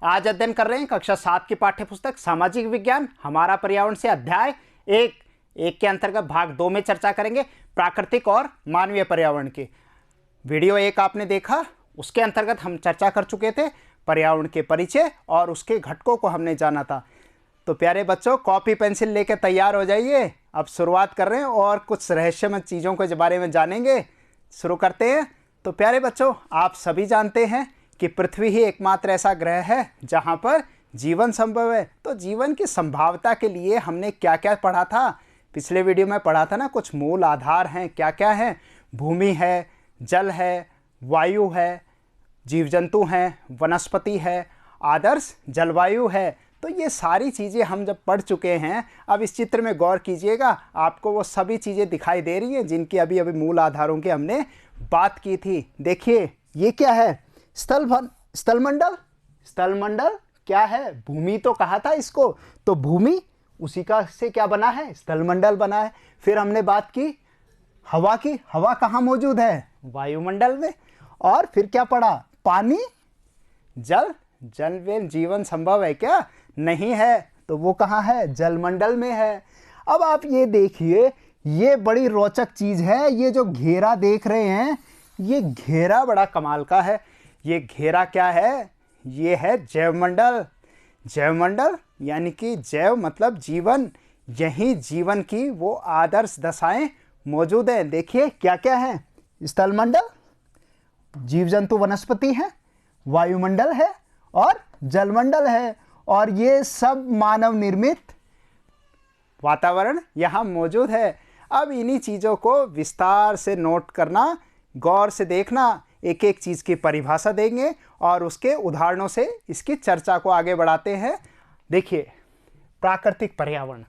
आज अध्ययन कर रहे हैं कक्षा 7 की पाठ्य पुस्तक सामाजिक विज्ञान हमारा पर्यावरण से अध्याय एक के अंतर्गत भाग 2 में चर्चा करेंगे प्राकृतिक और मानवीय पर्यावरण की। वीडियो 1 आपने देखा, उसके अंतर्गत हम चर्चा कर चुके थे पर्यावरण के परिचय और उसके घटकों को हमने जाना था। तो प्यारे बच्चों, कॉपी पेंसिल लेकर तैयार हो जाइए। अब शुरुआत कर रहे हैं और कुछ रहस्यमय चीज़ों के बारे में जानेंगे। शुरू करते हैं। तो प्यारे बच्चों, आप सभी जानते हैं कि पृथ्वी ही एकमात्र ऐसा ग्रह है जहाँ पर जीवन संभव है। तो जीवन की संभाव्यता के लिए हमने क्या क्या पढ़ा था? पिछले वीडियो में पढ़ा था ना, कुछ मूल आधार हैं। क्या क्या हैं? भूमि है, जल है, वायु है, जीव जंतु हैं, वनस्पति है, आदर्श जलवायु है। तो ये सारी चीज़ें हम जब पढ़ चुके हैं, अब इस चित्र में गौर कीजिएगा, आपको वो सभी चीज़ें दिखाई दे रही हैं जिनकी अभी अभी मूल आधारों की हमने बात की थी। देखिए ये क्या है? स्थलमंडल। स्थलमंडल क्या है? भूमि तो कहा था इसको, तो भूमि उसी का से क्या बना है? स्थलमंडल बना है। फिर हमने बात की हवा की। हवा कहाँ मौजूद है? वायुमंडल में। और फिर क्या पढ़ा? पानी, जल। जल में जीवन संभव है क्या? नहीं है। तो वो कहाँ है? जलमंडल में है। अब आप ये देखिए, ये बड़ी रोचक चीज़ है। ये जो घेरा देख रहे हैं, ये घेरा बड़ा कमाल का है। ये घेरा क्या है? ये है जैवमंडल। जैवमंडल यानी कि जैव मतलब जीवन। यही जीवन की वो आदर्श दशाएं मौजूद हैं। देखिए क्या क्या है? स्थलमंडल, जीव जंतु वनस्पति है, वायुमंडल है और जलमंडल है। और ये सब मानव निर्मित वातावरण यहाँ मौजूद है। अब इन्हीं चीज़ों को विस्तार से नोट करना, गौर से देखना। एक एक चीज़ की परिभाषा देंगे और उसके उदाहरणों से इसकी चर्चा को आगे बढ़ाते हैं। देखिए प्राकृतिक पर्यावरण।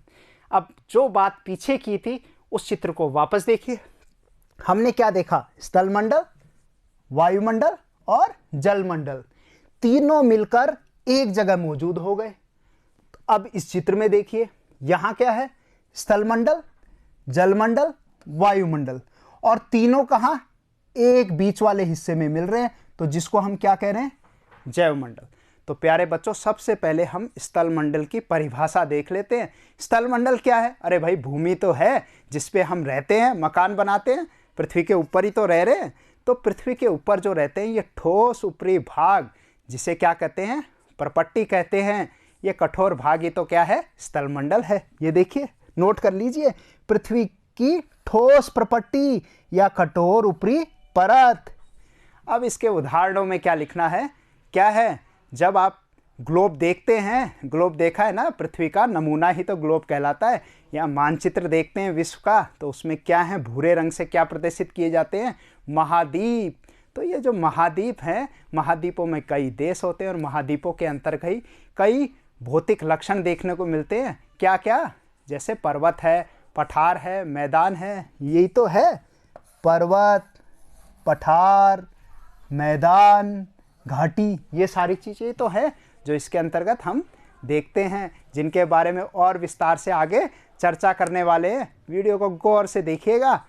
अब जो बात पीछे की थी उस चित्र को वापस देखिए। हमने क्या देखा? स्थलमंडल, वायुमंडल और जलमंडल तीनों मिलकर एक जगह मौजूद हो गए। तो अब इस चित्र में देखिए, यहाँ क्या है? स्थलमंडल, जलमंडल, वायुमंडल। और तीनों कहाँ? एक बीच वाले हिस्से में मिल रहे हैं, तो जिसको हम क्या कह रहे हैं? जैवमंडल। तो प्यारे बच्चों, सबसे पहले हम स्थलमंडल की परिभाषा देख लेते हैं। स्थलमंडल क्या है? अरे भाई, भूमि तो है जिस पे हम रहते हैं, मकान बनाते हैं। पृथ्वी के ऊपर ही तो रह रहे हैं। तो पृथ्वी के ऊपर जो रहते हैं, ये ठोस ऊपरी भाग, जिसे क्या कहते हैं? परपट्टी कहते हैं। ये कठोर भाग ही तो क्या है? स्थलमंडल है। ये देखिए, नोट कर लीजिए, पृथ्वी की ठोस प्रपट्टी या कठोर ऊपरी परत। अब इसके उदाहरणों में क्या लिखना है? क्या है? जब आप ग्लोब देखते हैं, ग्लोब देखा है ना, पृथ्वी का नमूना ही तो ग्लोब कहलाता है। या मानचित्र देखते हैं विश्व का, तो उसमें क्या है? भूरे रंग से क्या प्रदर्शित किए जाते हैं? महाद्वीप। तो ये जो महाद्वीप हैं, महाद्वीपों में कई देश होते हैं और महाद्वीपों के अंतर्गत कई भौतिक लक्षण देखने को मिलते हैं। क्या क्या? जैसे पर्वत है, पठार है, मैदान है। यही तो है, पर्वत, पठार, मैदान, घाटी। ये सारी चीज़ें तो है जो इसके अंतर्गत हम देखते हैं, जिनके बारे में और विस्तार से आगे चर्चा करने वाले हैं। वीडियो को गौर से देखिएगा।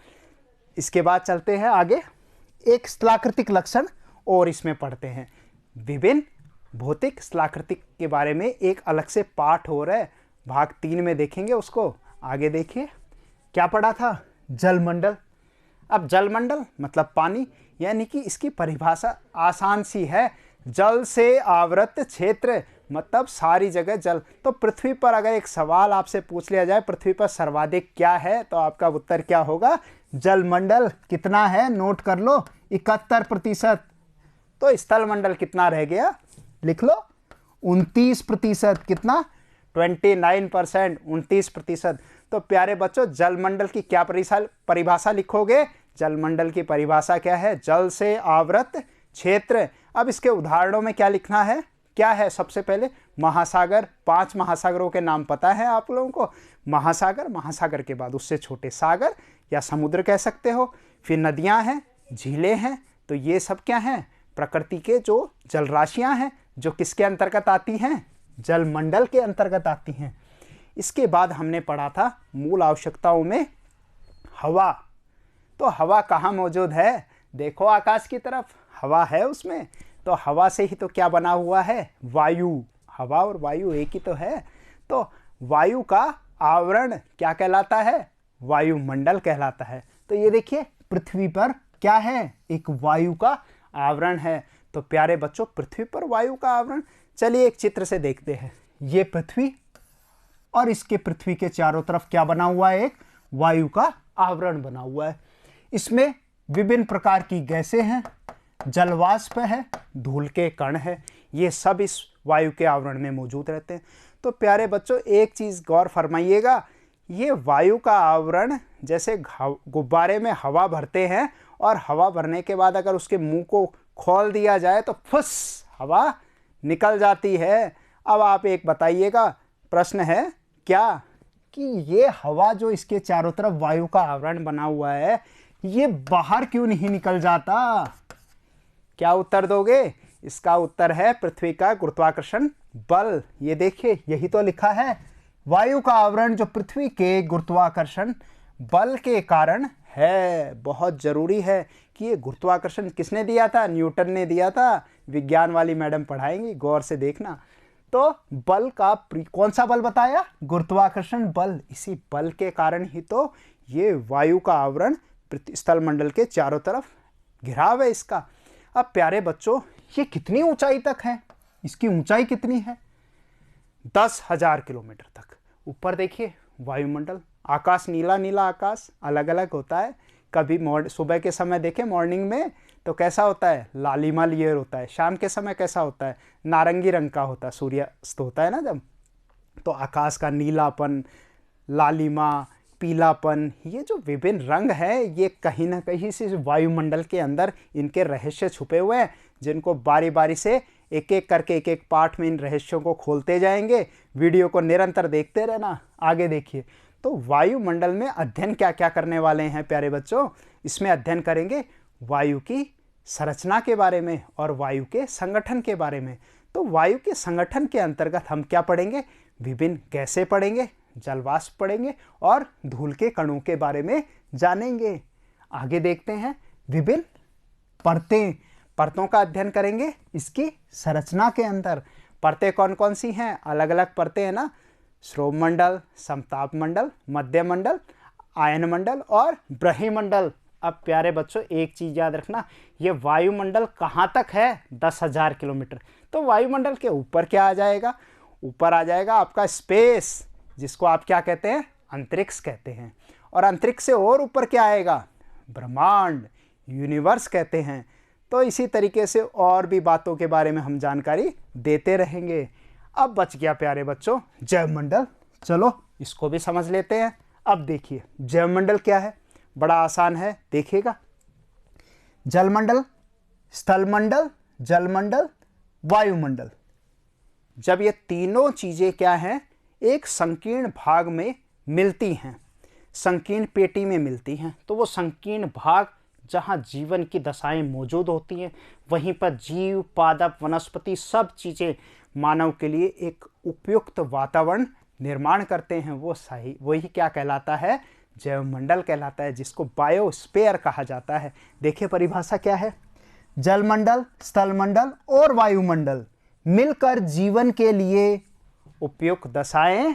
इसके बाद चलते हैं आगे, एक स्थलाकृतिक लक्षण और इसमें पढ़ते हैं। विभिन्न भौतिक स्थलाकृतिक के बारे में एक अलग से पाठ हो रहा है, भाग 3 में देखेंगे उसको। आगे देखिए क्या पढ़ा था? जलमंडल। अब जलमंडल मतलब पानी, यानी कि इसकी परिभाषा आसान सी है। जल से आवृत क्षेत्र, मतलब सारी जगह जल। तो पृथ्वी पर अगर एक सवाल आपसे पूछ लिया जाए, पृथ्वी पर सर्वाधिक क्या है, तो आपका उत्तर क्या होगा? जलमंडल। कितना है? नोट कर लो, 71%। तो स्थलमंडल कितना रह गया? लिख लो, 29%। कितना? 29%, 29%। तो प्यारे बच्चों, जलमंडल की क्या परिभाषा लिखोगे? जलमंडल की परिभाषा क्या है? जल से आवृत क्षेत्र। अब इसके उदाहरणों में क्या लिखना है? क्या है? सबसे पहले महासागर। 5 महासागरों के नाम पता है आप लोगों को? महासागर, महासागर के बाद उससे छोटे सागर या समुद्र कह सकते हो। फिर नदियां हैं, झीलें हैं। तो ये सब क्या हैं? प्रकृति के जो जलराशियां हैं, जो किसके अंतर्गत आती हैं? जलमंडल के अंतर्गत आती हैं। इसके बाद हमने पढ़ा था मूल आवश्यकताओं में हवा। तो हवा कहाँ मौजूद है? देखो आकाश की तरफ, हवा है उसमें। तो हवा से ही तो क्या बना हुआ है, वायु। हवा और वायु एक ही तो है। तो वायु का आवरण क्या कहलाता है, वायुमंडल कहलाता है। तो ये देखिए पृथ्वी पर क्या है, एक वायु का आवरण है। तो प्यारे बच्चों, पृथ्वी पर वायु का आवरण, चलिए एक चित्र से देखते हैं। ये पृथ्वी और इसके पृथ्वी के चारों तरफ क्या बना हुआ है, एक वायु का आवरण बना हुआ है। इसमें विभिन्न प्रकार की गैसें हैं, जलवाष्प है, धूल के कण है, ये सब इस वायु के आवरण में मौजूद रहते हैं। तो प्यारे बच्चों, एक चीज़ गौर फरमाइएगा, ये वायु का आवरण जैसे गुब्बारे में हवा भरते हैं और हवा भरने के बाद अगर उसके मुंह को खोल दिया जाए तो फुस हवा निकल जाती है। अब आप एक बताइएगा, प्रश्न है क्या कि ये हवा जो इसके चारों तरफ वायु का आवरण बना हुआ है, ये बाहर क्यों नहीं निकल जाता? क्या उत्तर दोगे? इसका उत्तर है पृथ्वी का गुरुत्वाकर्षण बल। ये देखिए, यही तो लिखा है, वायु का आवरण जो पृथ्वी के गुरुत्वाकर्षण बल के कारण है। बहुत जरूरी है कि ये गुरुत्वाकर्षण किसने दिया था, न्यूटन ने दिया था। विज्ञान वाली मैडम पढ़ाएंगी, गौर से देखना। तो बल का कौन सा बल बताया, गुरुत्वाकर्षण बल। इसी बल के कारण ही तो ये वायु का आवरण स्थल मंडल के चारों तरफ घिराव है इसका। अब प्यारे बच्चों, ये कितनी ऊंचाई तक है, इसकी ऊंचाई कितनी है, 10,000 किलोमीटर तक। ऊपर देखिए वायुमंडल, आकाश नीला नीला आकाश अलग अलग होता है। कभी सुबह के समय देखें मॉर्निंग में तो कैसा होता है, लालिमा लेयर होता है। शाम के समय कैसा होता है, नारंगी रंग का होता है, सूर्यास्त होता है ना जब। तो आकाश का नीलापन, लालिमा, पीलापन, ये जो विभिन्न रंग है, ये कहीं ना कहीं से वायुमंडल के अंदर इनके रहस्य छुपे हुए हैं, जिनको बारी बारी से एक एक करके एक एक पार्ट में इन रहस्यों को खोलते जाएंगे। वीडियो को निरंतर देखते रहना। आगे देखिए, तो वायुमंडल में अध्ययन क्या क्या करने वाले हैं प्यारे बच्चों। इसमें अध्ययन करेंगे वायु की संरचना के बारे में और वायु के संगठन के बारे में। तो वायु के संगठन के अंतर्गत हम क्या पढ़ेंगे, विभिन्न गैसें पढ़ेंगे, जलवाष्प पढ़ेंगे और धूल के कणों के बारे में जानेंगे। आगे देखते हैं, विभिन्न परतों का अध्ययन करेंगे इसकी संरचना के अंदर। परतें कौन कौन सी हैं, अलग अलग परतें हैं ना, श्रोममंडल, समताप मंडल, मध्य मंडल, आयन मंडल और ब्रह्मंडल। अब प्यारे बच्चों, एक चीज याद रखना, ये वायुमंडल कहाँ तक है, 10,000 किलोमीटर। तो वायुमंडल के ऊपर क्या आ जाएगा, ऊपर आ जाएगा आपका स्पेस, जिसको आप क्या कहते हैं, अंतरिक्ष कहते हैं। और अंतरिक्ष से और ऊपर क्या आएगा, ब्रह्मांड, यूनिवर्स कहते हैं। तो इसी तरीके से और भी बातों के बारे में हम जानकारी देते रहेंगे। अब बच गया प्यारे बच्चों जैवमंडल, चलो इसको भी समझ लेते हैं। अब देखिए जैवमंडल क्या है, बड़ा आसान है, देखिएगा। जलमंडल, स्थलमंडल, जलमंडल, वायुमंडल, जब ये तीनों चीजें क्या हैं, एक संकीर्ण भाग में मिलती हैं, संकीर्ण पेटी में मिलती हैं, तो वो संकीर्ण भाग जहाँ जीवन की दशाएं मौजूद होती हैं, वहीं पर जीव, पादप, वनस्पति सब चीज़ें मानव के लिए एक उपयुक्त वातावरण निर्माण करते हैं। वो सही वही क्या कहलाता है, जैवमंडल कहलाता है, जिसको बायोस्फीयर कहा जाता है। देखिए परिभाषा क्या है, जलमंडल, स्थलमंडल और वायुमंडल मिलकर जीवन के लिए उपयुक्त दशाएं,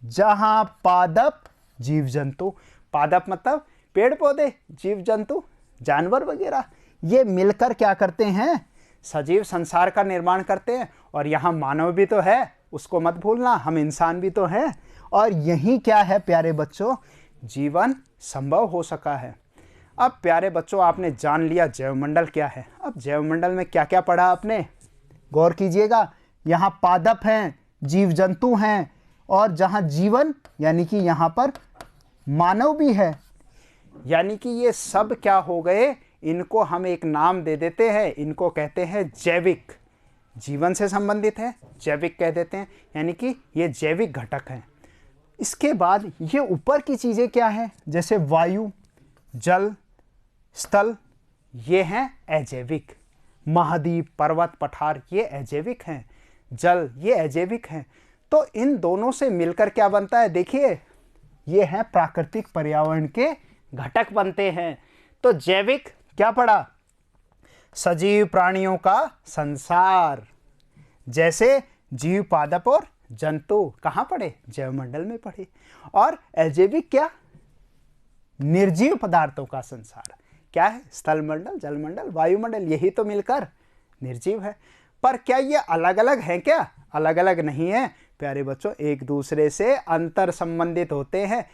जहां पादप, जीव जंतु, पादप मतलब पेड़ पौधे, जीव जंतु, जानवर वगैरह, ये मिलकर क्या करते हैं, सजीव संसार का निर्माण करते हैं। और यहाँ मानव भी तो है, उसको मत भूलना, हम इंसान भी तो हैं। और यही क्या है प्यारे बच्चों, जीवन संभव हो सका है। अब प्यारे बच्चों, आपने जान लिया जैवमंडल क्या है। अब जैवमंडल में क्या क्या पढ़ा आपने, गौर कीजिएगा। यहाँ पादप हैं, जीव जंतु हैं, और जहाँ जीवन यानी कि यहाँ पर मानव भी है। यानी कि ये सब क्या हो गए, इनको हम एक नाम दे देते हैं, इनको कहते हैं जैविक। जीवन से संबंधित है, जैविक कह देते हैं, यानी कि ये जैविक घटक हैं। इसके बाद ये ऊपर की चीज़ें क्या हैं, जैसे वायु, जल, स्थल, ये हैं अजैविक। महाद्वीप, पर्वत, पठार, ये अजैविक हैं। जल, ये अजैविक हैं। तो इन दोनों से मिलकर क्या बनता है, देखिए ये हैं प्राकृतिक पर्यावरण के घटक बनते हैं। तो जैविक क्या पढ़ा, सजीव प्राणियों का संसार। जैसे जीव, पादप और जंतु कहाँ पढ़े? जैवमंडल में पढ़े। और अजैविक क्या? निर्जीव पदार्थों का संसार। क्या है? स्थल मंडल, जलमंडल, वायुमंडल, यही तो मिलकर निर्जीव है। पर क्या ये अलग अलग हैं? क्या अलग अलग नहीं है प्यारे बच्चों, एक दूसरे से अंतर संबंधित होते हैं।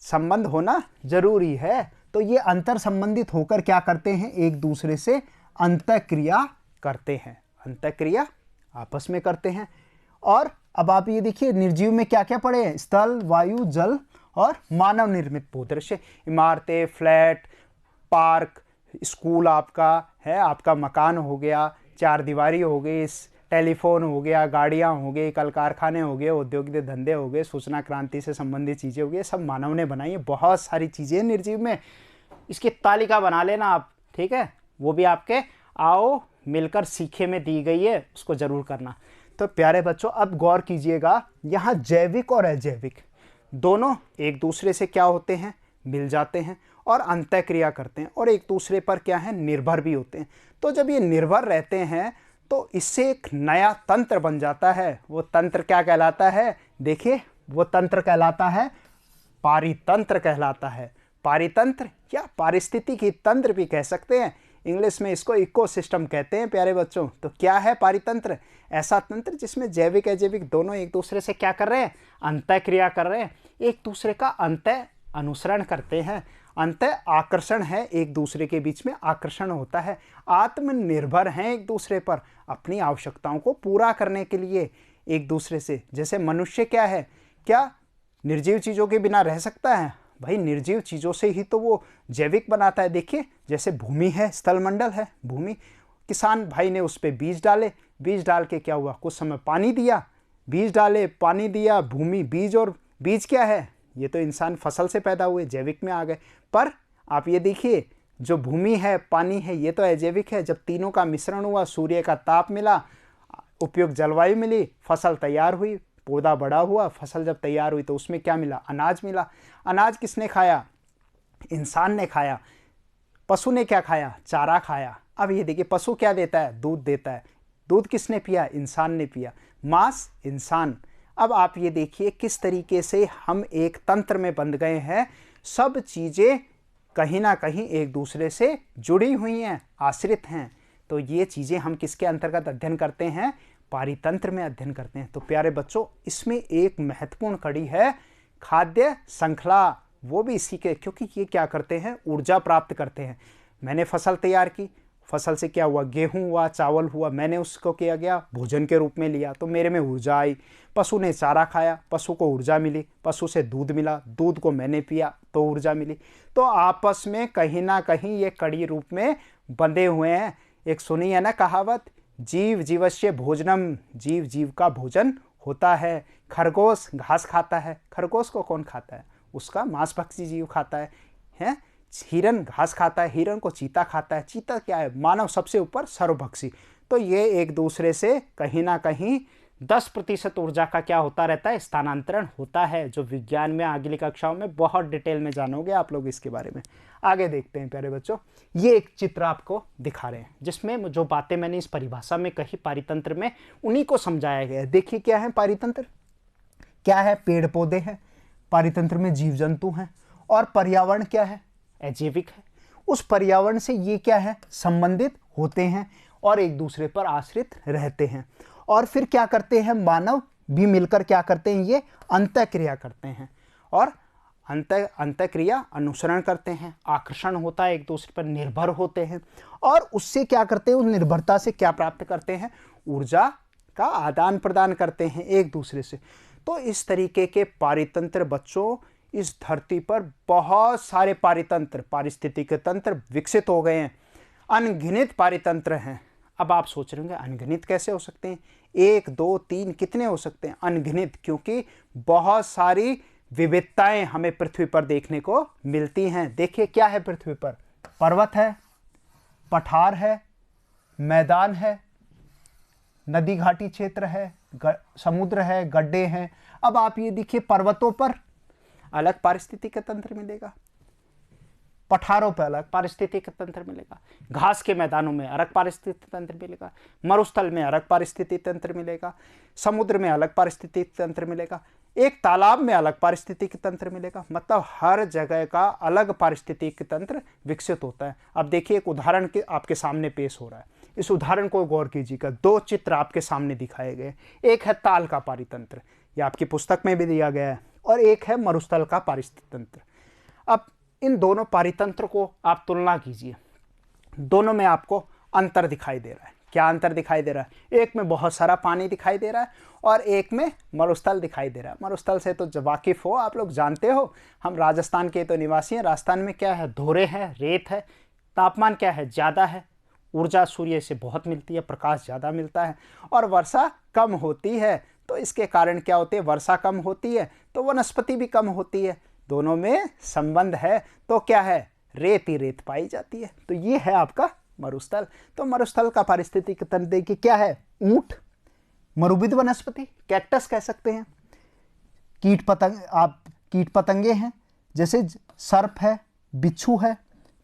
संबंध होना जरूरी है। तो ये अंतर संबंधित होकर क्या करते हैं? एक दूसरे से अंतःक्रिया करते हैं। अंतःक्रिया आपस में करते हैं। और अब आप ये देखिए, निर्जीव में क्या क्या पड़े हैं? स्थल, वायु, जल और मानव निर्मित भूदृश्य। इमारतें, फ्लैट, पार्क, स्कूल आपका है, आपका मकान हो गया, चार दीवारी हो गई, टेलीफोन हो गया, गाड़ियाँ हो गई, कल कारखाने हो गए, औद्योगिक धंधे हो गए, सूचना क्रांति से संबंधित चीज़ें हो गई, सब मानव ने बनाई है। बहुत सारी चीज़ें निर्जीव में, इसकी तालिका बना लेना आप, ठीक है? वो भी आपके आओ मिलकर सीखे में दी गई है, उसको जरूर करना। तो प्यारे बच्चों अब गौर कीजिएगा, यहाँ जैविक और अजैविक दोनों एक दूसरे से क्या होते हैं? मिल जाते हैं और अंतःक्रिया करते हैं और एक दूसरे पर क्या है? निर्भर भी होते हैं। तो जब ये निर्भर रहते हैं तो इससे एक नया तंत्र बन जाता है। वो तंत्र क्या कहलाता है? देखिए, वो तंत्र कहलाता है पारितंत्र कहलाता है। पारितंत्र या पारिस्थितिकी तंत्र भी कह सकते हैं, इंग्लिश में इसको इकोसिस्टम कहते हैं प्यारे बच्चों। तो क्या है पारितंत्र? ऐसा तंत्र जिसमें जैविक अजैविक दोनों एक दूसरे से क्या कर रहे हैं? अंतःक्रिया कर रहे हैं, एक दूसरे का अंतः अनुसरण करते हैं। अंतः आकर्षण है, एक दूसरे के बीच में आकर्षण होता है। आत्मनिर्भर हैं एक दूसरे पर, अपनी आवश्यकताओं को पूरा करने के लिए एक दूसरे से। जैसे मनुष्य क्या है? क्या निर्जीव चीज़ों के बिना रह सकता है? भाई निर्जीव चीज़ों से ही तो वो जैविक बनाता है। देखिए, जैसे भूमि है, स्थलमंडल है, भूमि, किसान भाई ने उस पर बीज डाले, बीज डाल के क्या हुआ? कुछ समय पानी दिया, बीज डाले, पानी दिया, भूमि, बीज, और बीज क्या है? ये तो इंसान फसल से पैदा हुए, जैविक में आ गए। पर आप ये देखिए, जो भूमि है, पानी है, ये तो अजैविक है। जब तीनों का मिश्रण हुआ, सूर्य का ताप मिला, उपयुक्त जलवायु मिली, फसल तैयार हुई, पौधा बड़ा हुआ, फसल जब तैयार हुई तो उसमें क्या मिला? अनाज मिला। अनाज किसने खाया? इंसान ने खाया। पशु ने क्या खाया? चारा खाया। अब ये देखिए, पशु क्या देता है? दूध देता है। दूध किसने पिया? इंसान ने पिया। मांस इंसान। अब आप ये देखिए किस तरीके से हम एक तंत्र में बंध गए हैं। सब चीज़ें कहीं ना कहीं एक दूसरे से जुड़ी हुई हैं, आश्रित हैं। तो ये चीज़ें हम किसके अंतर्गत अध्ययन करते हैं? पारितंत्र में अध्ययन करते हैं। तो प्यारे बच्चों, इसमें एक महत्वपूर्ण कड़ी है खाद्य श्रृंखला, वो भी इसी के, क्योंकि ये क्या करते हैं? ऊर्जा प्राप्त करते हैं। मैंने फसल तैयार की, फसल से क्या हुआ? गेहूं हुआ, चावल हुआ, मैंने उसको किया गया भोजन के रूप में लिया, तो मेरे में ऊर्जा आई। पशु ने चारा खाया, पशु को ऊर्जा मिली, पशु से दूध मिला, दूध को मैंने पिया तो ऊर्जा मिली। तो आपस में कहीं ना कहीं ये कड़ी रूप में बंधे हुए हैं। एक सुनी है ना कहावत, जीव जीवस्य भोजनम, जीव जीव का भोजन होता है। खरगोश घास खाता है, खरगोश को कौन खाता है? उसका मांसभक्षी जीव खाता है। हिरन घास खाता है, हिरन को चीता खाता है। चीता क्या है? मानव सबसे ऊपर सर्वभक्षी। तो ये एक दूसरे से कहीं ना कहीं 10% ऊर्जा का क्या होता रहता है? स्थानांतरण होता है, जो विज्ञान में अगली कक्षाओं में बहुत डिटेल में जानोगे आप लोग इसके बारे में। आगे देखते हैं प्यारे बच्चों, ये एक चित्र आपको दिखा रहे हैं जिसमें जो बातें मैंने इस परिभाषा में कही पारितंत्र में, उन्हीं को समझाया गया है। देखिए क्या है पारितंत्र? क्या है? पेड़ पौधे हैं, पारितंत्र में जीव जंतु हैं। और पर्यावरण क्या है? अजैविक है। उस पर्यावरण से ये क्या है? संबंधित होते हैं और एक दूसरे पर आश्रित रहते हैं। और फिर क्या करते हैं? मानव भी मिलकर क्या करते हैं? ये अंतःक्रिया करते हैं और अंतःक्रिया अनुसरण करते हैं, आकर्षण होता है, एक दूसरे पर निर्भर होते हैं। और उससे क्या करते हैं? उस निर्भरता से क्या प्राप्त करते हैं? ऊर्जा का आदान प्रदान करते हैं एक दूसरे से। तो इस तरीके के पारितंत्र बच्चों, इस धरती पर बहुत सारे पारितंत्र, पारिस्थितिक तंत्र विकसित हो गए हैं। अनगिनत पारितंत्र हैं। अब आप सोच रहे होंगे अनगिनत कैसे हो सकते हैं? 1 2 3 कितने हो सकते हैं? अनगिनत, क्योंकि बहुत सारी विविधताएं हमें पृथ्वी पर देखने को मिलती हैं। देखिए क्या है पृथ्वी पर? पर्वत है, पठार है, मैदान है, नदी घाटी क्षेत्र है, समुद्र है, गड्ढे हैं। अब आप ये देखिए, पर्वतों पर अलग पारिस्थितिक तंत्र मिलेगा, पठारों पर अलग पारिस्थितिक तंत्र मिलेगा, घास के मैदानों में अलग पारिस्थितिक तंत्र मिलेगा, मरुस्थल में अलग पारिस्थितिक तंत्र मिलेगा, समुद्र में अलग पारिस्थितिक तंत्र मिलेगा, एक तालाब में अलग पारिस्थितिक तंत्र मिलेगा। मतलब हर जगह का अलग पारिस्थितिक तंत्र विकसित होता है। अब देखिए एक उदाहरण के आपके सामने पेश हो रहा है, इस उदाहरण को गौर कीजिएगा। दो चित्र आपके सामने दिखाए गए, एक है ताल का पारितंत्र, यह आपकी पुस्तक में भी दिया गया है, और एक है मरुस्थल का पारिस्थितिक तंत्र। अब इन दोनों पारितंत्र को आप तुलना कीजिए, दोनों में आपको अंतर दिखाई दे रहा है। क्या अंतर दिखाई दे रहा है? एक में बहुत सारा पानी दिखाई दे रहा है और एक में मरुस्थल दिखाई दे रहा है। मरुस्थल से तो जब वाकिफ हो, आप लोग जानते हो, हम राजस्थान के तो निवासी हैं। राजस्थान में क्या है? धोरे हैं, रेत है, तापमान क्या है? ज़्यादा है, ऊर्जा सूर्य से बहुत मिलती है, प्रकाश ज़्यादा मिलता है, और वर्षा कम होती है। तो इसके कारण क्या होते हैं? वर्षा कम होती है तो वनस्पति भी कम होती है। दोनों में संबंध है तो क्या है? रेत ही रेत पाई जाती है। तो ये है आपका मरुस्थल। तो मरुस्थल का पारिस्थितिक तंत्र देखिए क्या है? ऊंट, मरुविद वनस्पति, कैक्टस कह सकते हैं, कीट पतंग, आप कीट पतंगे हैं, जैसे सर्प है, बिच्छू है,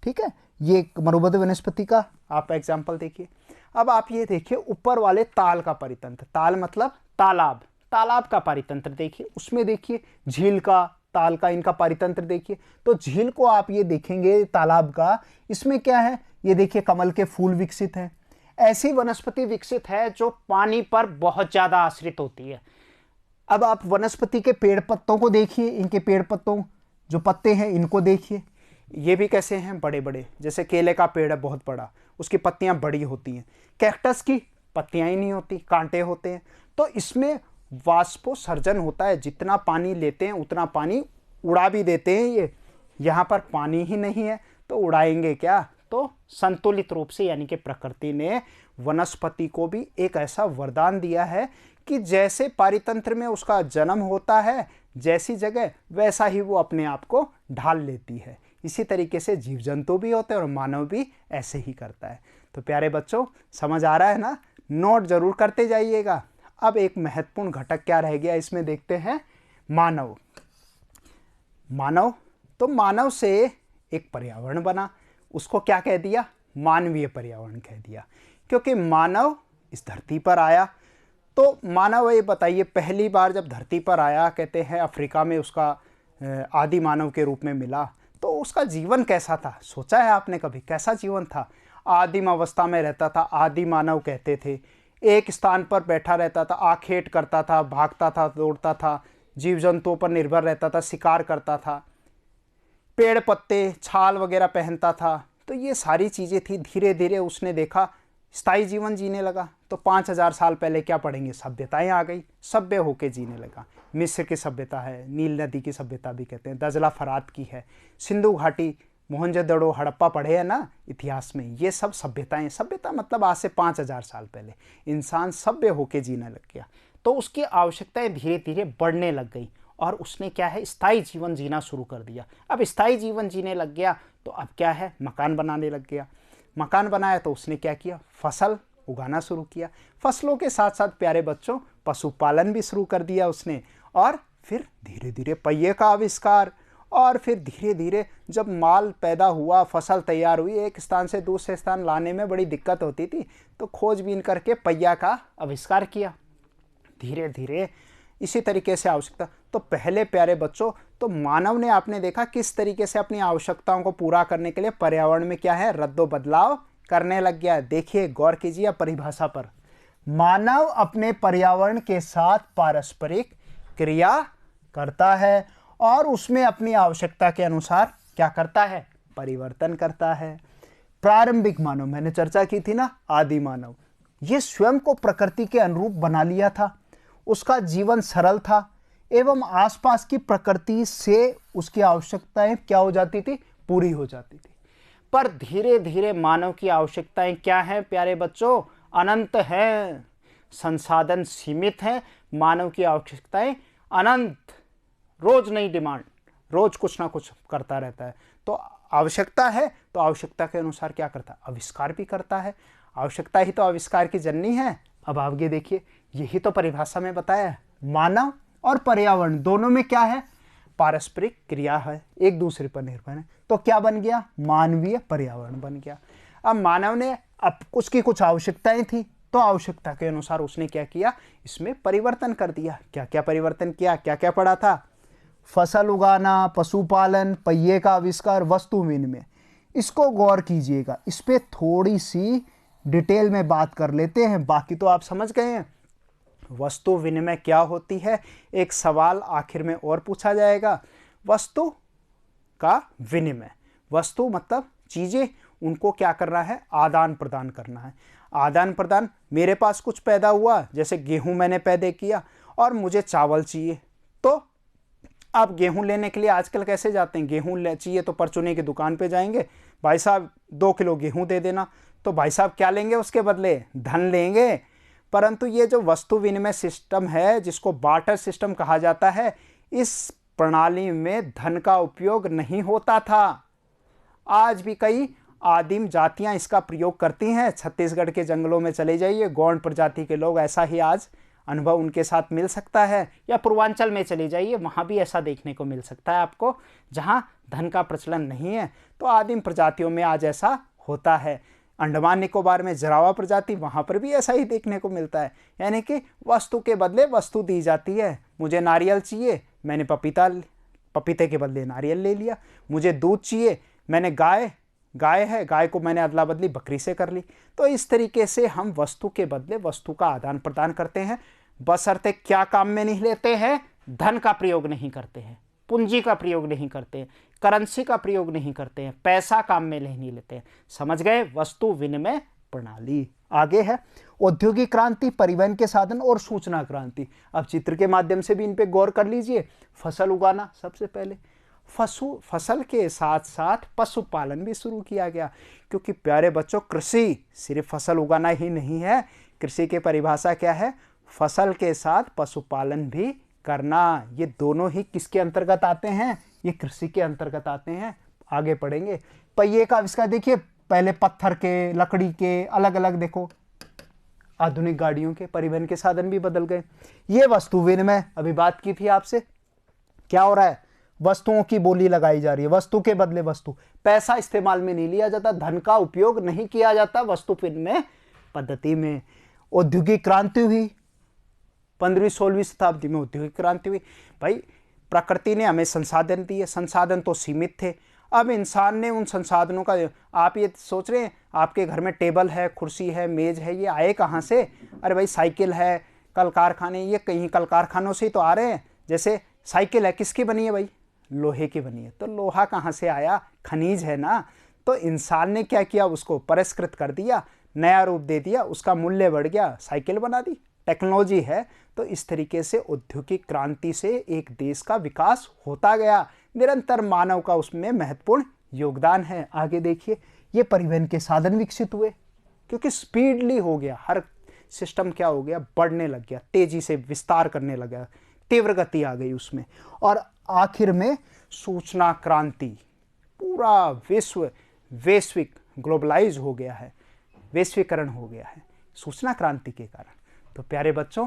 ठीक है, ये मरुविद वनस्पति का आप एग्जाम्पल देखिए। अब आप ये देखिए ऊपर वाले ताल का परितंत्र, ताल मतलब तालाब, तालाब का परितंत्र देखिए, उसमें देखिए झील का, ताल का, इनका परितंत्र देखिए। तो झील को आप ये देखेंगे तालाब का, इसमें क्या है? ये देखिए कमल के फूल विकसित हैं। ऐसी वनस्पति विकसित है जो पानी पर बहुत ज़्यादा आश्रित होती है। अब आप वनस्पति के पेड़ पत्तों को देखिए, इनके पेड़ पत्तों जो पत्ते हैं इनको देखिए, ये भी कैसे हैं? बड़े बड़े। जैसे केले का पेड़ है बहुत बड़ा, उसकी पत्तियां बड़ी होती हैं। कैक्टस की पत्तियां ही नहीं होती, कांटे होते हैं। तो इसमें वाष्पोत्सर्जन होता है, जितना पानी लेते हैं उतना पानी उड़ा भी देते हैं ये। यहाँ पर पानी ही नहीं है तो उड़ाएंगे क्या? तो संतुलित रूप से, यानी कि प्रकृति ने वनस्पति को भी एक ऐसा वरदान दिया है कि जैसे पारितंत्र में उसका जन्म होता है, जैसी जगह, वैसा ही वो अपने आप को ढाल लेती है। इसी तरीके से जीव जंतु भी होते हैं और मानव भी ऐसे ही करता है। तो प्यारे बच्चों, समझ आ रहा है ना? नोट जरूर करते जाइएगा। अब एक महत्वपूर्ण घटक क्या रह गया इसमें देखते हैं, मानव। मानव, तो मानव से एक पर्यावरण बना, उसको क्या कह दिया? मानवीय पर्यावरण कह दिया। क्योंकि मानव इस धरती पर आया, तो मानव, ये बताइए पहली बार जब धरती पर आया, कहते हैं अफ्रीका में उसका आदि मानव के रूप में मिला, तो उसका जीवन कैसा था? सोचा है आपने कभी कैसा जीवन था? आदिम अवस्था में रहता था, आदि मानव कहते थे। एक स्थान पर बैठा रहता था, आखेट करता था, भागता था, दौड़ता था, जीव जंतुओं पर निर्भर रहता था, शिकार करता था, पेड़ पत्ते छाल वगैरह पहनता था। तो ये सारी चीज़ें थी। धीरे धीरे उसने देखा, स्थायी जीवन जीने लगा। तो 5000 साल पहले क्या पढ़ेंगे? सभ्यताएं आ गई, सभ्य होके जीने लगा। मिस्र की सभ्यता है, नील नदी की सभ्यता भी कहते हैं, दजला फरात की है, सिंधु घाटी, मोहनजोदड़ो, हड़प्पा पढ़े हैं ना इतिहास में, ये सब सभ्यताएं। सभ्यता मतलब आज से 5000 साल पहले इंसान सभ्य होके जीने लग गया। तो उसकी आवश्यकताएं धीरे धीरे बढ़ने लग गई और उसने क्या है? स्थायी जीवन जीना शुरू कर दिया। अब स्थायी जीवन जीने लग गया तो अब क्या है? मकान बनाने लग गया। मकान बनाया तो उसने क्या किया? फसल उगाना शुरू किया। फसलों के साथ साथ प्यारे बच्चों पशुपालन भी शुरू कर दिया उसने। और फिर धीरे धीरे पहिए का आविष्कार, और फिर धीरे धीरे जब माल पैदा हुआ, फसल तैयार हुई, एक स्थान से दूसरे स्थान लाने में बड़ी दिक्कत होती थी, तो खोजबीन करके पहिया का आविष्कार किया। धीरे धीरे इसी तरीके से आवश्यकता, तो पहले प्यारे बच्चों, तो मानव ने आपने देखा किस तरीके से अपनी आवश्यकताओं को पूरा करने के लिए पर्यावरण में क्या है? रद्दो बदलाव करने लग गया। देखिए गौर कीजिए परिभाषा पर। मानव अपने पर्यावरण के साथ पारस्परिक क्रिया करता है और उसमें अपनी आवश्यकता के अनुसार क्या करता है? परिवर्तन करता है। प्रारंभिक मानव, मैंने चर्चा की थी ना, आदि मानव, ये स्वयं को प्रकृति के अनुरूप बना लिया था। उसका जीवन सरल था एवं आसपास की प्रकृति से उसकी आवश्यकताएं क्या हो जाती थी? पूरी हो जाती थी। पर धीरे धीरे मानव की आवश्यकताएं क्या हैं प्यारे बच्चों? अनंत हैं। संसाधन सीमित हैं, मानव की आवश्यकताएं अनंत, रोज नई डिमांड, रोज कुछ ना कुछ करता रहता है। तो आवश्यकता है तो आवश्यकता के अनुसार क्या करता है? आविष्कार भी करता है। आवश्यकता ही तो आविष्कार की जननी है। अब आगे देखिए, यही तो परिभाषा में बताया है। मानव और पर्यावरण दोनों में क्या है? पारस्परिक क्रिया है, एक दूसरे पर निर्भर है। तो क्या बन गया? मानवीय पर्यावरण बन गया। अब मानव ने अब उसकी कुछ आवश्यकताएं थी, तो आवश्यकता के अनुसार उसने क्या किया? इसमें परिवर्तन कर दिया। क्या क्या परिवर्तन किया? क्या क्या पढ़ा था? फसल उगाना, पशुपालन, पहिए का आविष्कार, वस्तु विनिमय। इसको गौर कीजिएगा, इस पे थोड़ी सी डिटेल में बात कर लेते हैं, बाकी तो आप समझ गए हैं। वस्तु विनिमय क्या होती है? एक सवाल आखिर में और पूछा जाएगा। वस्तु का विनिमय, वस्तु मतलब चीजें, उनको क्या करना है? आदान प्रदान करना है। आदान प्रदान, मेरे पास कुछ पैदा हुआ, जैसे गेहूं मैंने पैदा किया और मुझे चावल चाहिए, तो आप गेहूं लेने के लिए आजकल कैसे जाते हैं? गेहूं चाहिए तो परचूनी की दुकान पे जाएंगे, भाई साहब 2 किलो गेहूं दे देना, तो भाई साहब क्या लेंगे उसके बदले? धन लेंगे। परंतु ये जो वस्तु विनिमय सिस्टम है, जिसको बार्टर सिस्टम कहा जाता है, इस प्रणाली में धन का उपयोग नहीं होता था। आज भी कई आदिम जातियां इसका प्रयोग करती हैं। छत्तीसगढ़ के जंगलों में चले जाइए, गौंड प्रजाति के लोग, ऐसा ही आज अनुभव उनके साथ मिल सकता है। या पूर्वांचल में चले जाइए, वहाँ भी ऐसा देखने को मिल सकता है आपको, जहाँ धन का प्रचलन नहीं है। तो आदिम प्रजातियों में आज ऐसा होता है। अंडमान निकोबार में जरावा प्रजाति, वहाँ पर भी ऐसा ही देखने को मिलता है। यानी कि वस्तु के बदले वस्तु दी जाती है। मुझे नारियल चाहिए, मैंने पपीते के बदले नारियल ले लिया। मुझे दूध चाहिए, मैंने गाय है, गाय को मैंने अदला बदली बकरी से कर ली। तो इस तरीके से हम वस्तु के बदले वस्तु का आदान प्रदान करते हैं, बशर्ते क्या काम में नहीं लेते हैं? धन का प्रयोग नहीं करते हैं, पूंजी का प्रयोग नहीं करते हैं, करेंसी का प्रयोग नहीं करते हैं, पैसा काम में नहीं लेते हैं। समझ गए? वस्तु विनिमय प्रणाली। आगे है औद्योगिक क्रांति, परिवहन के साधन और सूचना क्रांति। अब चित्र के माध्यम से भी इन पे गौर कर लीजिए। फसल उगाना, सबसे पहले फसल के साथ साथ पशुपालन भी शुरू किया गया, क्योंकि प्यारे बच्चों, कृषि सिर्फ फसल उगाना ही नहीं है। कृषि की परिभाषा क्या है? फसल के साथ पशुपालन भी करना। ये दोनों ही किसके अंतर्गत आते हैं? ये कृषि के अंतर्गत आते हैं। आगे पढ़ेंगे। पहिए का आविष्कार, देखिए पहले पत्थर के, लकड़ी के, अलग अलग, देखो आधुनिक गाड़ियों के, परिवहन के साधन भी बदल गए। ये वस्तु विनिमय, अभी बात की थी आपसे, क्या हो रहा है? वस्तुओं की बोली लगाई जा रही है, वस्तु के बदले वस्तु। पैसा इस्तेमाल में नहीं लिया जाता, धन का उपयोग नहीं किया जाता वस्तु विनिमय पद्धति में। औद्योगिक क्रांति हुई 15वीं-16वीं शताब्दी में, औद्योगिक क्रांति हुई। भाई प्रकृति ने हमें संसाधन दिए, संसाधन तो सीमित थे। अब इंसान ने उन संसाधनों का, आप ये सोच रहे हैं आपके घर में टेबल है, कुर्सी है, मेज है, ये आए कहाँ से? अरे भाई साइकिल है, कल कारखाने, ये कहीं कल कारखानों से ही तो आ रहे हैं। जैसे साइकिल है, किसकी बनी है भाई? लोहे की बनी है। तो लोहा कहाँ से आया? खनिज है ना। तो इंसान ने क्या किया? उसको परिष्कृत कर दिया, नया रूप दे दिया, उसका मूल्य बढ़ गया, साइकिल बना दी, टेक्नोलॉजी है। तो इस तरीके से औद्योगिक क्रांति से एक देश का विकास होता गया, निरंतर मानव का उसमें महत्वपूर्ण योगदान है। आगे देखिए, ये परिवहन के साधन विकसित हुए, क्योंकि स्पीडली हो गया, हर सिस्टम क्या हो गया? बढ़ने लग गया, तेजी से विस्तार करने लगा, तीव्र गति आ गई उसमें। और आखिर में सूचना क्रांति, पूरा विश्व वैश्विक ग्लोबलाइज हो गया है, वैश्वीकरण हो गया है सूचना क्रांति के कारण। तो प्यारे बच्चों,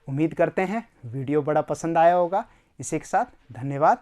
उम्मीद करते हैं वीडियो बड़ा पसंद आया होगा। इसी के साथ धन्यवाद।